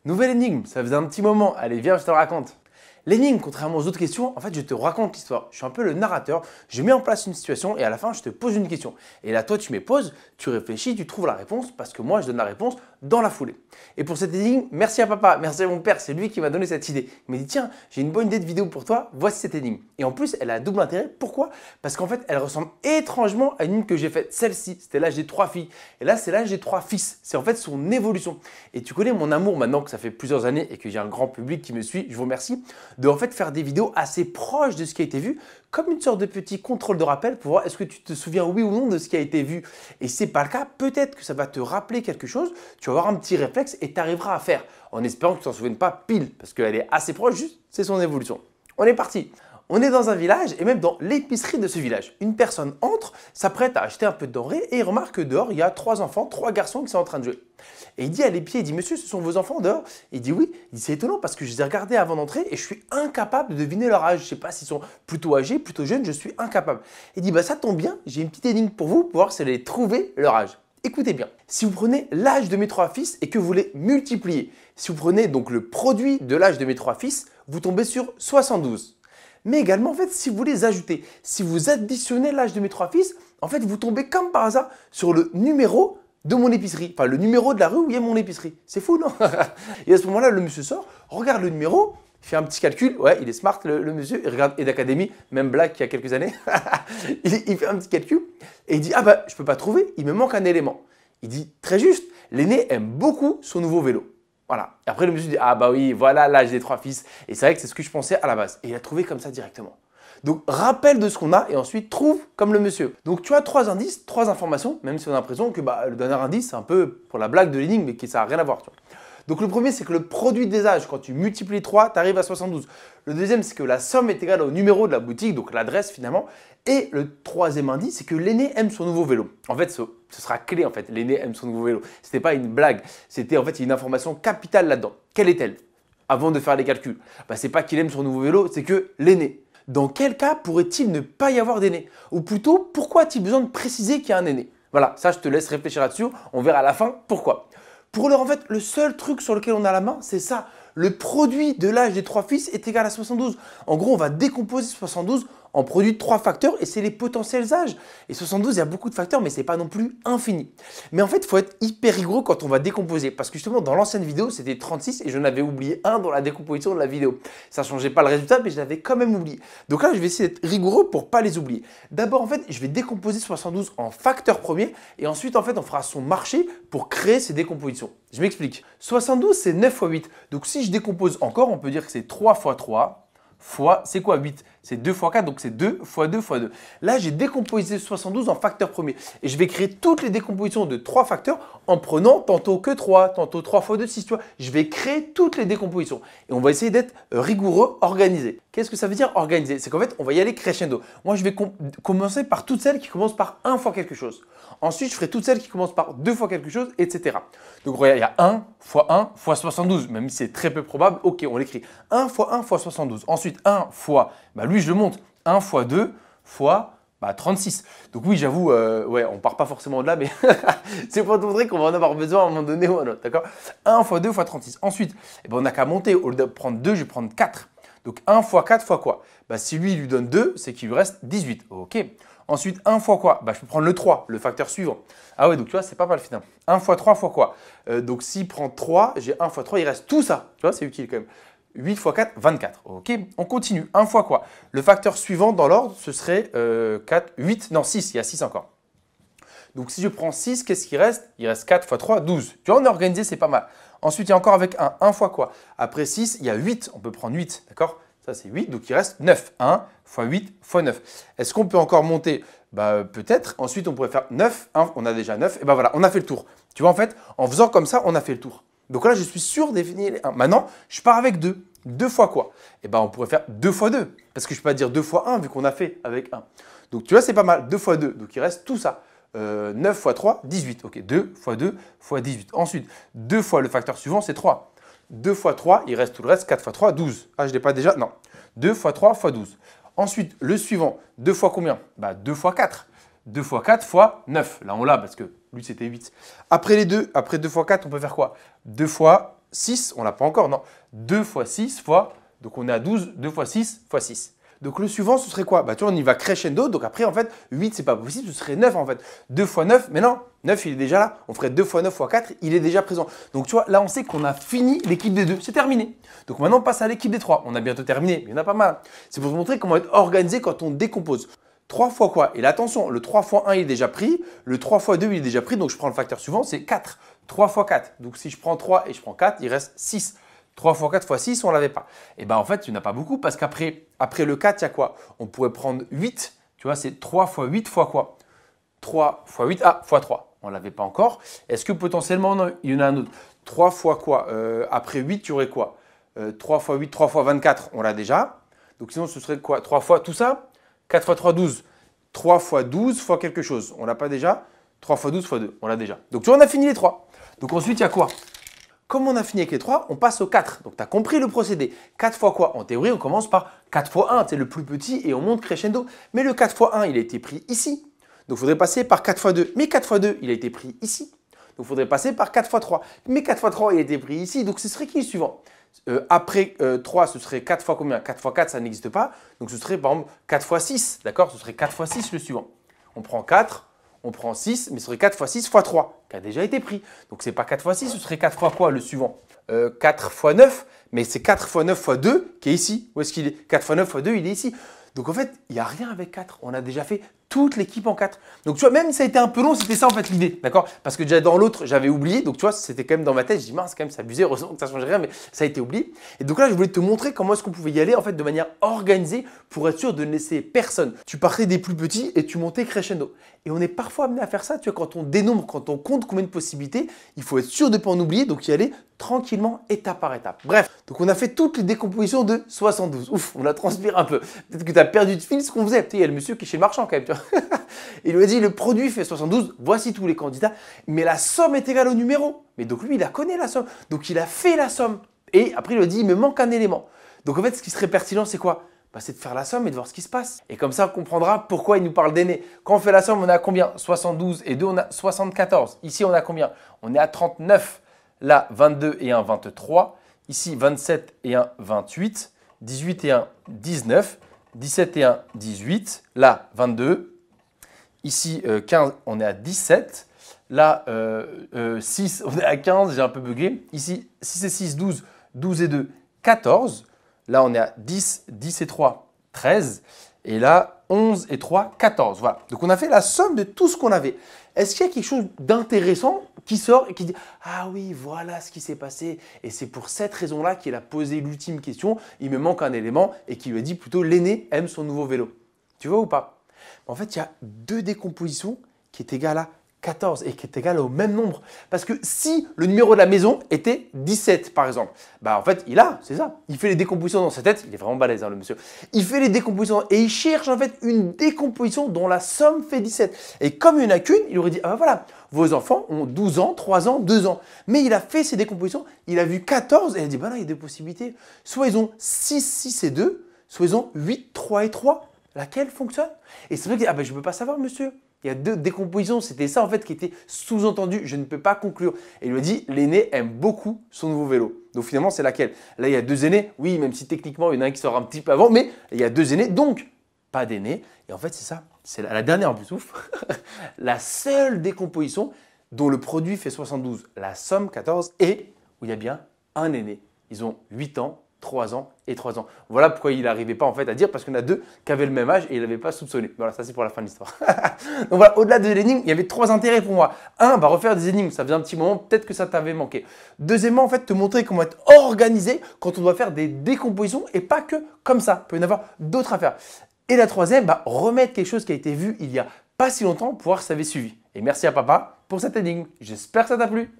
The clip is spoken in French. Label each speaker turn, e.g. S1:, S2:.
S1: Nouvelle énigme, ça faisait un petit moment. Allez, viens, je te le raconte. L'énigme, contrairement aux autres questions, en fait, je te raconte l'histoire. Je suis un peu le narrateur, je mets en place une situation et à la fin, je te pose une question. Et là, toi, tu me poses, tu réfléchis, tu trouves la réponse parce que moi, je donne la réponse dans la foulée. Et pour cette énigme, merci à papa, merci à mon père, c'est lui qui m'a donné cette idée. Il m'a dit, tiens, j'ai une bonne idée de vidéo pour toi, voici cette énigme. Et en plus, elle a un double intérêt. Pourquoi? Parce qu'en fait, elle ressemble étrangement à une énigme que j'ai faite. Celle-ci, c'était l'âge des 3 filles. Et là, c'est l'âge des 3 fils. C'est en fait son évolution. Et tu connais mon amour maintenant que ça fait plusieurs années et que j'ai un grand public qui me suit, je vous remercie, de en fait faire des vidéos assez proches de ce qui a été vu, comme une sorte de petit contrôle de rappel pour voir est-ce que tu te souviens oui ou non de ce qui a été vu. Et si ce n'est pas le cas, peut-être que ça va te rappeler quelque chose, tu vas avoir un petit réflexe et tu arriveras à faire, en espérant que tu ne t'en souviennes pas pile, parce qu'elle est assez proche, juste c'est son évolution. On est parti. On est dans un village et même dans l'épicerie de ce village. Une personne entre, s'apprête à acheter un peu de denrées et il remarque que dehors, il y a 3 enfants, 3 garçons qui sont en train de jouer. Et il dit à l'épier, il dit « Monsieur, ce sont vos enfants dehors ?» Il dit « Oui. » Il dit « C'est étonnant parce que je les ai regardés avant d'entrer et je suis incapable de deviner leur âge. Je ne sais pas s'ils sont plutôt âgés, plutôt jeunes, je suis incapable. » Il dit « Bah ça tombe bien, j'ai une petite énigme pour vous pour voir si vous allez trouver leur âge. » Écoutez bien, si vous prenez l'âge de mes 3 fils et que vous les multipliez, si vous prenez donc le produit de l'âge de mes 3 fils, vous tombez sur 72. Mais également, en fait, si vous les ajoutez, si vous additionnez l'âge de mes 3 fils, en fait, vous tombez comme par hasard sur le numéro de mon épicerie. Enfin, le numéro de la rue où il y a mon épicerie. C'est fou, non? Et à ce moment-là, le monsieur sort, regarde le numéro, il fait un petit calcul. Ouais, il est smart, le monsieur. Il regarde Ed Academy, même blague qu'il y a quelques années. il fait un petit calcul et il dit « Ah bah, je ne peux pas trouver, il me manque un élément. » Il dit « Très juste, l'aîné aime beaucoup son nouveau vélo. » Voilà. Et après, le monsieur dit « Ah bah oui, voilà l'âge des 3 fils. » Et c'est vrai que c'est ce que je pensais à la base. Et il a trouvé comme ça directement. Donc, rappel de ce qu'on a et ensuite trouve comme le monsieur. Donc, tu as 3 indices, 3 informations, même si on a l'impression que le dernier indice, c'est un peu pour la blague de l'énigme, mais que ça n'a rien à voir. Tu vois. Donc, le premier, c'est que le produit des âges, quand tu multiplies 3, tu arrives à 72. Le deuxième, c'est que la somme est égale au numéro de la boutique, donc l'adresse finalement. Et le troisième indice, c'est que l'aîné aime son nouveau vélo. En fait, ce sera clé en fait, l'aîné aime son nouveau vélo. Ce n'était pas une blague, c'était en fait une information capitale là-dedans. Quelle est-elle? Avant de faire les calculs, c'est pas qu'il aime son nouveau vélo, c'est que l'aîné. Dans quel cas pourrait-il ne pas y avoir d'aîné? Ou plutôt, pourquoi a-t-il besoin de préciser qu'il y a un aîné? Voilà, ça je te laisse réfléchir là-dessus, on verra à la fin pourquoi. Pour l'heure, en fait, le seul truc sur lequel on a la main, c'est ça. Le produit de l'âge des 3 fils est égal à 72. En gros, on va décomposer 72 en produit de 3 facteurs et c'est les potentiels âges. Et 72, il y a beaucoup de facteurs, mais ce n'est pas non plus infini. Mais en fait, il faut être hyper rigoureux quand on va décomposer. Parce que justement, dans l'ancienne vidéo, c'était 36 et je n'avais oublié un dans la décomposition de la vidéo. Ça ne changeait pas le résultat, mais je l'avais quand même oublié. Donc là, je vais essayer d'être rigoureux pour ne pas les oublier. D'abord, en fait, je vais décomposer 72 en facteurs premiers et ensuite, en fait, on fera son marché pour créer ces décompositions. Je m'explique. 72, c'est 9 fois 8. Donc si je décompose encore, on peut dire que c'est 3 fois 3 fois, c'est quoi 8? C'est 2 fois 4, donc c'est 2 fois 2 fois 2. Là, j'ai décomposé 72 en facteurs premiers. Et je vais créer toutes les décompositions de 3 facteurs en prenant tantôt que 3, tantôt 3 fois 2, 6. Tu vois, je vais créer toutes les décompositions. Et on va essayer d'être rigoureux, organisé. Qu'est-ce que ça veut dire organisé? C'est qu'en fait, on va y aller crescendo. Moi, je vais commencer par toutes celles qui commencent par 1 fois quelque chose. Ensuite, je ferai toutes celles qui commencent par 2 fois quelque chose, etc. Donc, regarde, il y a 1 fois 72, même si c'est très peu probable. Ok, on l'écrit. 1 fois 1 fois 72. Ensuite, 1 fois, lui, je le monte. 1 fois 2 fois 36. Donc oui, j'avoue, ouais, on part pas forcément de là, mais c'est pour te montrer qu'on va en avoir besoin à un moment donné ou à un autre, d'accord? 1 fois 2 fois 36. Ensuite, on n'a qu'à monter. Au lieu de prendre 2, je vais prendre 4. Donc 1 fois 4 fois quoi? Si lui, il lui donne 2, c'est qu'il lui reste 18. Ok. Ensuite, 1 fois quoi? Je peux prendre le 3, le facteur suivant. Ah ouais, donc tu vois, c'est pas mal finalement. 1 fois 3 fois quoi? Donc s'il prend 3, j'ai 1 fois 3, il reste tout ça. Tu vois, c'est utile quand même. 8 fois 4, 24. Ok, on continue. 1 fois quoi? Le facteur suivant dans l'ordre, ce serait 4, 8, non 6, il y a 6 encore. Donc si je prends 6, qu'est-ce qui reste? Il reste 4 fois 3, 12. Tu vois, on est organisé, c'est pas mal. Ensuite, il y a encore avec 1. 1 fois quoi? Après 6, il y a 8. On peut prendre 8, d'accord? Ça, c'est 8, donc il reste 9. 1 fois 8 fois 9. Est-ce qu'on peut encore monter? Peut-être. Ensuite, on pourrait faire 9. 1, on a déjà 9. Et voilà, on a fait le tour. Tu vois, en fait, en faisant comme ça, on a fait le tour. Donc là, je suis sûr de définir les 1. Maintenant, je pars avec 2. 2 fois quoi? On pourrait faire 2 fois 2. Parce que je ne peux pas dire 2 fois 1 vu qu'on a fait avec 1. Donc, tu vois, c'est pas mal. 2 fois 2. Donc, il reste tout ça. 9 fois 3, 18. Ok, 2 fois 2 fois 18. Ensuite, 2 fois le facteur suivant, c'est 3. 2 fois 3, il reste tout le reste. 4 fois 3, 12. Ah, je ne l'ai pas déjà? Non. 2 fois 3 fois 12. Ensuite, le suivant, 2 fois combien? 2 fois 4. 2 fois 4 fois 9. Là, on l'a parce que lui, c'était 8. Après les deux, après 2 fois 4, on peut faire quoi? 2 fois 6, on l'a pas encore, non. 2 fois 6 fois, donc on est à 12, 2 fois 6 fois 6. Donc le suivant, ce serait quoi? Bah tu vois, on y va crescendo, donc après en fait, 8 c'est pas possible, ce serait 9 en fait. 2 fois 9, mais non, 9 il est déjà là. On ferait 2 fois 9 fois 4, il est déjà présent. Donc tu vois, là on sait qu'on a fini l'équipe des 2, c'est terminé. Donc maintenant on passe à l'équipe des 3. On a bientôt terminé, mais il y en a pas mal. C'est pour vous montrer comment être organisé quand on décompose. 3 fois quoi? Et là attention, le 3 fois 1 il est déjà pris, le 3 fois 2 il est déjà pris, donc je prends le facteur suivant, c'est 4. 3 fois 4, donc si je prends 3 et je prends 4, il reste 6. 3 fois 4 fois 6, on ne l'avait pas. Et bien en fait, il n'y en a pas beaucoup parce qu'après le 4, il y a quoi? On pourrait prendre 8. Tu vois, c'est 3 fois 8 fois quoi? 3 fois 8, fois 3. On ne l'avait pas encore. Est-ce que potentiellement, non, il y en a un autre? 3 fois quoi? Après 8, tu aurais quoi? 3 fois 8, 3 fois 24, on l'a déjà. Donc sinon, ce serait quoi? 3 fois tout ça? 4 fois 3, 12. 3 fois 12 fois quelque chose. On ne l'a pas déjà? 3 fois 12 fois 2, on l'a déjà. Donc tu vois, on a fini les 3. Donc ensuite, il y a quoi? Comme on a fini avec les 3, on passe au 4. Donc, tu as compris le procédé. 4 fois quoi? En théorie, on commence par 4 fois 1, c'est le plus petit et on monte crescendo. Mais le 4 fois 1, il a été pris ici. Donc, il faudrait passer par 4 fois 2. Mais 4 fois 2, il a été pris ici. Donc, il faudrait passer par 4 fois 3. Mais 4 fois 3, il a été pris ici. Donc, ce serait qui le suivant? Après 3, ce serait 4 fois combien? 4 fois 4, ça n'existe pas. Donc, ce serait par exemple 4 fois 6. D'accord? Ce serait 4 fois 6 le suivant. On prend 4. On prend 6, mais ce serait 4 fois 6 fois 3, qui a déjà été pris. Donc, ce n'est pas 4 fois 6, ce serait 4 fois quoi le suivant? 4 fois 9, mais c'est 4 fois 9 fois 2 qui est ici. Où est-ce qu'il est? 4 fois 9 fois 2, il est ici. Donc, en fait, il n'y a rien avec 4. On a déjà fait toute l'équipe en 4. Donc, tu vois, même si ça a été un peu long, c'était ça en fait l'idée. D'accord? Parce que déjà dans l'autre, j'avais oublié. Donc, tu vois, c'était quand même dans ma tête. Je dis, mince, quand même, c'est abusé. Heureusement que ça ne change rien, mais ça a été oublié. Et donc là, je voulais te montrer comment est-ce qu'on pouvait y aller en fait de manière organisée pour être sûr de ne laisser personne. Tu partais des plus petits et tu montais crescendo. Et on est parfois amené à faire ça. Tu vois, quand on dénombre, quand on compte combien de possibilités, il faut être sûr de ne pas en oublier. Donc, y aller tranquillement, étape par étape. Bref, donc on a fait toutes les décompositions de 72. Ouf, on a transpiré un peu. Peut-être que tu as perdu de fil ce qu'on faisait. Tu sais, il y a le monsieur qui est chez le marchand quand même. Tu vois. Il lui a dit, le produit fait 72, voici tous les candidats, mais la somme est égale au numéro. Mais donc lui, il a connaît la somme. Donc il a fait la somme. Et après, il lui a dit, il me manque un élément. Donc en fait, ce qui serait pertinent, c'est quoi? Bah, c'est de faire la somme et de voir ce qui se passe. Et comme ça, on comprendra pourquoi il nous parle d'aîné. Quand on fait la somme, on a combien? 72 et 2, on a 74. Ici, on a combien? On est à 39. Là, 22 et 1, 23. Ici, 27 et 1, 28. 18 et 1, 19. 17 et 1, 18. Là, 22. Ici, 15, on est à 17. Là, 6, on est à 15. J'ai un peu bugué. Ici, 6 et 6, 12. 12 et 2, 14. Là, on est à 10. 10 et 3, 13. Et là, 11 et 3, 14. Voilà. Donc, on a fait la somme de tout ce qu'on avait. Est-ce qu'il y a quelque chose d'intéressant qui sort et qui dit « Ah oui, voilà ce qui s'est passé. Et c'est pour cette raison-là qu'il a posé l'ultime question. Il me manque un élément. » Et qui lui a dit plutôt « L'aîné aime son nouveau vélo. » Tu vois ou pas? En fait, il y a deux décompositions qui est égale à 14 et qui est égale au même nombre. Parce que si le numéro de la maison était 17 par exemple, bah en fait, c'est ça. Il fait les décompositions dans sa tête. Il est vraiment balèze, hein, le monsieur. Il fait les décompositions et il cherche en fait une décomposition dont la somme fait 17. Et comme il n'y en a qu'une, il aurait dit, ah ben voilà, vos enfants ont 12 ans, 3 ans, 2 ans. Mais il a fait ses décompositions, il a vu 14 et il a dit, bah là, il y a deux possibilités. Soit ils ont 6, 6 et 2, soit ils ont 8, 3 et 3. Laquelle fonctionne? Et c'est vrai que ah ben je ne peux pas savoir, monsieur. Il y a deux décompositions. C'était ça en fait qui était sous-entendu. Je ne peux pas conclure. Et il lui a dit, l'aîné aime beaucoup son nouveau vélo. Donc finalement, c'est laquelle? Là, il y a deux aînés. Oui, même si techniquement, il y en a un qui sort un petit peu avant, mais il y a deux aînés, donc pas d'aîné. Et en fait, c'est ça. C'est la dernière en plus, ouf. La seule décomposition dont le produit fait 72, la somme 14, et où il y a bien un aîné. Ils ont 8 ans. 3 ans et 3 ans. Voilà pourquoi il n'arrivait pas en fait à dire, parce qu'il y en a deux qui avaient le même âge et il n'avait pas soupçonné. Voilà, ça c'est pour la fin de l'histoire. Donc voilà, au-delà de l'énigme, il y avait 3 intérêts pour moi. Un, refaire des énigmes, ça faisait un petit moment, peut-être que ça t'avait manqué. Deuxièmement, en fait, te montrer comment être organisé quand on doit faire des décompositions et pas que comme ça. Il peut y en avoir d'autres à faire. Et la troisième, remettre quelque chose qui a été vu il y a pas si longtemps pour voir si ça avait suivi. Et merci à papa pour cette énigme. J'espère que ça t'a plu.